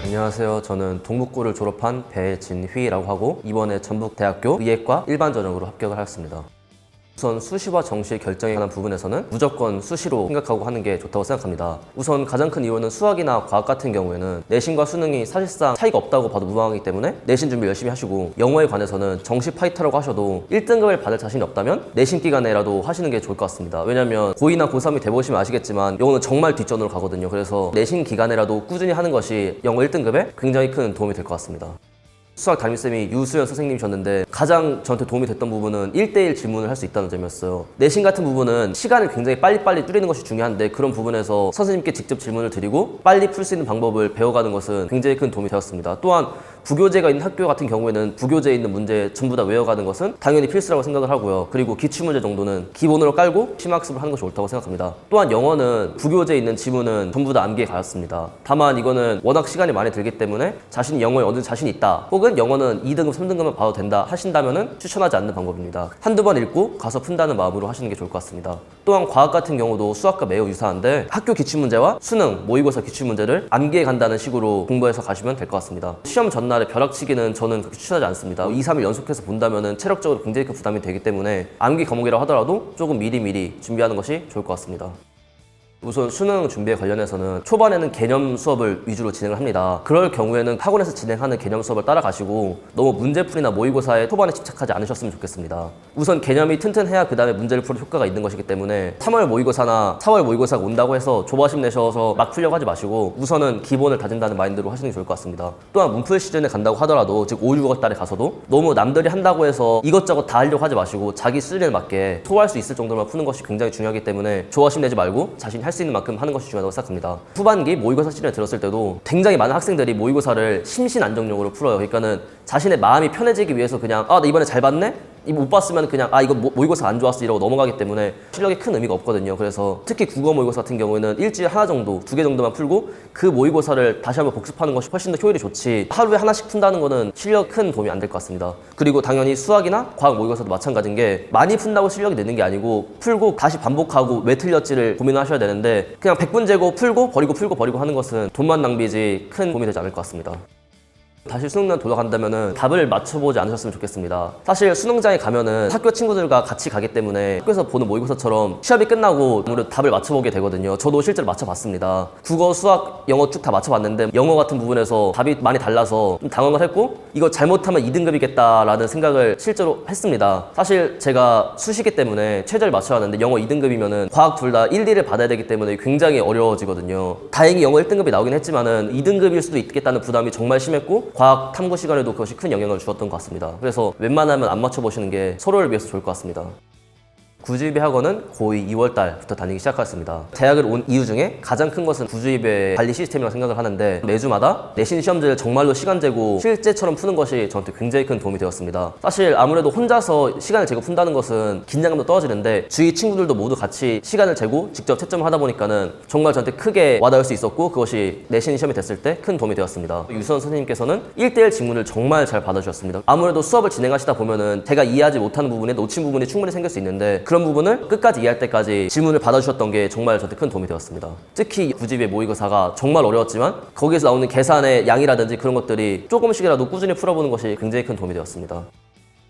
안녕하세요. 저는 동국고를 졸업한 배진휘라고 하고 이번에 전북대학교 의예과 일반 전형으로 합격을 하였습니다. 우선 수시와 정시의 결정에 관한 부분에서는 무조건 수시로 생각하고 하는 게 좋다고 생각합니다. 우선 가장 큰 이유는 수학이나 과학 같은 경우에는 내신과 수능이 사실상 차이가 없다고 봐도 무방하기 때문에 내신 준비 열심히 하시고, 영어에 관해서는 정시 파이터라고 하셔도 1등급을 받을 자신이 없다면 내신 기간에라도 하시는 게 좋을 것 같습니다. 왜냐면 고2나 고3이 돼보시면 아시겠지만 영어는 정말 뒷전으로 가거든요. 그래서 내신 기간에라도 꾸준히 하는 것이 영어 1등급에 굉장히 큰 도움이 될 것 같습니다. 수학 담임쌤이 유수연 선생님이셨는데 가장 저한테 도움이 됐던 부분은 1대1 질문을 할 수 있다는 점이었어요. 내신 같은 부분은 시간을 굉장히 빨리빨리 줄이는 것이 중요한데, 그런 부분에서 선생님께 직접 질문을 드리고 빨리 풀 수 있는 방법을 배워가는 것은 굉장히 큰 도움이 되었습니다. 또한 부교재가 있는 학교 같은 경우에는 부교재에 있는 문제 전부 다 외워가는 것은 당연히 필수라고 생각을 하고요. 그리고 기출문제 정도는 기본으로 깔고 심화학습을 하는 것이 옳다고 생각합니다. 또한 영어는 부교재에 있는 지문은 전부 다 암기에 가였습니다. 다만 이거는 워낙 시간이 많이 들기 때문에 자신이 영어에 어느 자신이 있다, 혹은 영어는 2등급, 3등급만 봐도 된다 하신다면은 추천하지 않는 방법입니다. 한두 번 읽고 가서 푼다는 마음으로 하시는 게 좋을 것 같습니다. 또한 과학 같은 경우도 수학과 매우 유사한데 학교 기출문제와 수능, 모의고사 기출문제를 암기해 간다는 식으로 공부해서 가시면 될 것 같습니다. 시험 전날에 벼락치기는 저는 그렇게 추천하지 않습니다. 2, 3일 연속해서 본다면은 체력적으로 굉장히 큰 부담이 되기 때문에 암기 과목이라고 하더라도 조금 미리미리 준비하는 것이 좋을 것 같습니다. 우선 수능 준비에 관련해서는 초반에는 개념 수업을 위주로 진행을 합니다. 그럴 경우에는 학원에서 진행하는 개념 수업을 따라가시고 너무 문제풀이나 모의고사에 초반에 집착하지 않으셨으면 좋겠습니다. 우선 개념이 튼튼해야 그 다음에 문제를 풀 효과가 있는 것이기 때문에 3월 모의고사나 4월 모의고사가 온다고 해서 조바심 내셔서 막 풀려고 하지 마시고 우선은 기본을 다진다는 마인드로 하시는 게 좋을 것 같습니다. 또한 문풀 시즌에 간다고 하더라도, 즉 5, 6월 달에 가서도 너무 남들이 한다고 해서 이것저것 다 하려고 하지 마시고 자기 수준에 맞게 소화할 수 있을 정도만 푸는 것이 굉장히 중요하기 때문에 조바심 내지 말고 자신이 할 수 있는 만큼 하는 것이 중요하다고 생각합니다. 후반기 모의고사 시즌에 들었을 때도 굉장히 많은 학생들이 모의고사를 심신안정용으로 풀어요. 그러니까는 자신의 마음이 편해지기 위해서 그냥 나 이번에 잘 봤네? 못 봤으면 그냥 이거 모의고사 안 좋았어 이러고 넘어가기 때문에 실력에 큰 의미가 없거든요. 그래서 특히 국어 모의고사 같은 경우에는 일주일에 하나 정도, 2개 정도만 풀고 그 모의고사를 다시 한번 복습하는 것이 훨씬 더 효율이 좋지, 하루에 하나씩 푼다는 거는 실력 큰 도움이 안 될 것 같습니다. 그리고 당연히 수학이나 과학 모의고사도 마찬가지인 게, 많이 푼다고 실력이 느는 게 아니고 풀고 다시 반복하고 왜 틀렸지를 고민하셔야 되는데, 그냥 100분 재고 풀고 버리고 하는 것은 돈만 낭비지 큰 도움이 되지 않을 것 같습니다. 다시 수능날 돌아간다면은 답을 맞춰보지 않으셨으면 좋겠습니다. 사실 수능장에 가면은 학교 친구들과 같이 가기 때문에 학교에서 보는 모의고사처럼 시험이 끝나고 아무래도 답을 맞춰보게 되거든요. 저도 실제로 맞춰봤습니다. 국어, 수학, 영어 쭉 다 맞춰봤는데 영어 같은 부분에서 답이 많이 달라서 좀 당황을 했고, 이거 잘못하면 2등급이겠다라는 생각을 실제로 했습니다. 사실 제가 수시기 때문에 최저를 맞춰야 하는데 영어 2등급이면은 과학 둘 다 1, 2를 받아야 되기 때문에 굉장히 어려워지거든요. 다행히 영어 1등급이 나오긴 했지만은 2등급일 수도 있겠다는 부담이 정말 심했고, 과학 탐구 시간에도 그것이 큰 영향을 주었던 것 같습니다. 그래서 웬만하면 안 맞춰보시는 게 서로를 위해서 좋을 것 같습니다. 구주입의 학원은 고2 2월 달부터 다니기 시작했습니다. 대학을 온 이유 중에 가장 큰 것은 구주입의 관리 시스템이라고 생각을 하는데, 매주마다 내신 시험지를 정말로 시간 재고 실제처럼 푸는 것이 저한테 굉장히 큰 도움이 되었습니다. 사실 아무래도 혼자서 시간을 재고 푼다는 것은 긴장감도 떨어지는데, 주위 친구들도 모두 같이 시간을 재고 직접 채점을 하다 보니까는 정말 저한테 크게 와닿을 수 있었고, 그것이 내신 시험이 됐을 때 큰 도움이 되었습니다. 유수원 선생님께서는 1대1 질문을 정말 잘 받아주셨습니다. 아무래도 수업을 진행하시다 보면은 제가 이해하지 못하는 부분에 놓친 부분이 충분히 생길 수 있는데, 그런 부분을 끝까지 이해할 때까지 질문을 받아주셨던 게 정말 저한테 큰 도움이 되었습니다. 특히 구집의 모의고사가 정말 어려웠지만 거기에서 나오는 계산의 양이라든지 그런 것들이 조금씩이라도 꾸준히 풀어보는 것이 굉장히 큰 도움이 되었습니다.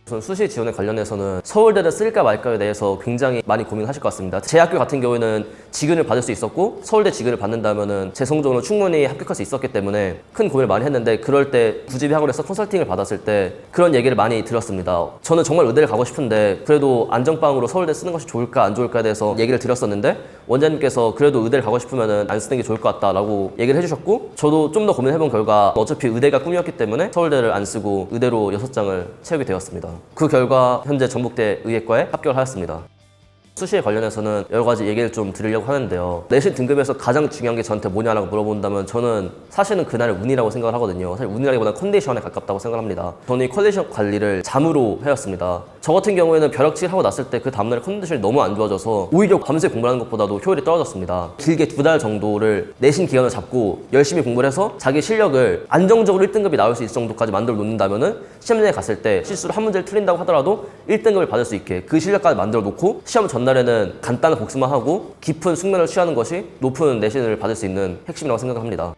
우선 수시 지원에 관련해서는 서울대를 쓸까 말까에 대해서 굉장히 많이 고민하실 것 같습니다. 제 학교 같은 경우에는 지근을 받을 수 있었고, 서울대 지근을 받는다면은 제 성적으로 충분히 합격할 수 있었기 때문에 큰 고민을 많이 했는데, 그럴 때 구집의 학원에서 컨설팅을 받았을 때 그런 얘기를 많이 들었습니다. 저는 정말 의대를 가고 싶은데 그래도 안전빵으로 서울대 쓰는 것이 좋을까 안 좋을까에 대해서 얘기를 드렸었는데, 원장님께서 그래도 의대를 가고 싶으면은 안 쓰는 게 좋을 것 같다라고 얘기를 해주셨고, 저도 좀 더 고민해본 결과 어차피 의대가 꿈이었기 때문에 서울대를 안 쓰고 의대로 6장을 채우게 되었습니다. 그 결과 현재 전북대 의예과에 합격을 하였습니다. 수시에 관련해서는 여러 가지 얘기를 좀 드리려고 하는데요. 내신 등급에서 가장 중요한 게 저한테 뭐냐라고 물어본다면 저는 사실은 그날의 운이라고 생각을 하거든요. 사실 운이라기보다는 컨디션에 가깝다고 생각을 합니다. 저는 이 컨디션 관리를 잠으로 해왔습니다. 저 같은 경우에는 벼락치기를 하고 났을 때 그 다음날 컨디션이 너무 안 좋아져서 오히려 밤새 공부하는 것보다도 효율이 떨어졌습니다. 길게 2달 정도를 내신 기간을 잡고 열심히 공부를 해서 자기 실력을 안정적으로 1등급이 나올 수 있을 정도까지 만들어 놓는다면은 시험장에 갔을 때 실수로 한 문제를 틀린다고 하더라도 1등급을 받을 수 있게 그 실력까지 만들어 놓고 시험 전날에는 간단한 복습만 하고 깊은 숙면을 취하는 것이 높은 내신을 받을 수 있는 핵심이라고 생각합니다.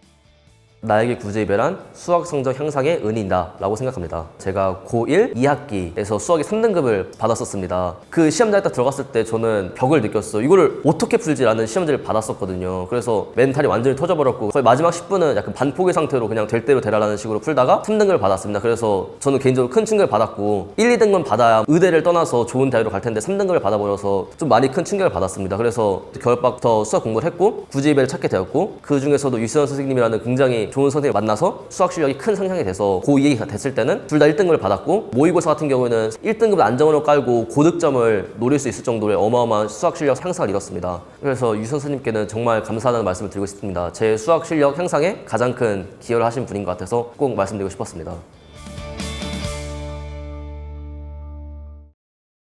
나에게 구제이별한 수학 성적 향상의 은인이다 라고 생각합니다. 제가 고1 2학기에서 수학이 3등급을 받았었습니다. 그 시험장에 딱 들어갔을 때 저는 벽을 느꼈어요. 이거를 어떻게 풀지라는 시험지를 받았었거든요. 그래서 멘탈이 완전히 터져버렸고 거의 마지막 10분은 약간 반포기 상태로 그냥 될 대로 되라라는 식으로 풀다가 3등급을 받았습니다. 그래서 저는 개인적으로 큰 충격을 받았고 1, 2등급은 받아야 의대를 떠나서 좋은 대학으로 갈 텐데 3등급을 받아버려서 좀 많이 큰 충격을 받았습니다. 그래서 겨울방부터 수학 공부를 했고 구제이별을 찾게 되었고 그 중에서도 유수연 선생님이라는 굉장히 좋은 선생님을 만나서 수학 실력이 큰 상향이 돼서 고2가 됐을 때는 둘 다 1등급을 받았고 모의고사 같은 경우에는 1등급을 안정으로 깔고 고득점을 노릴 수 있을 정도의 어마어마한 수학 실력 향상을 이뤘습니다. 그래서 유수연 선생님께는 정말 감사하다는 말씀을 드리고 싶습니다. 제 수학 실력 향상에 가장 큰 기여를 하신 분인 것 같아서 꼭 말씀드리고 싶었습니다.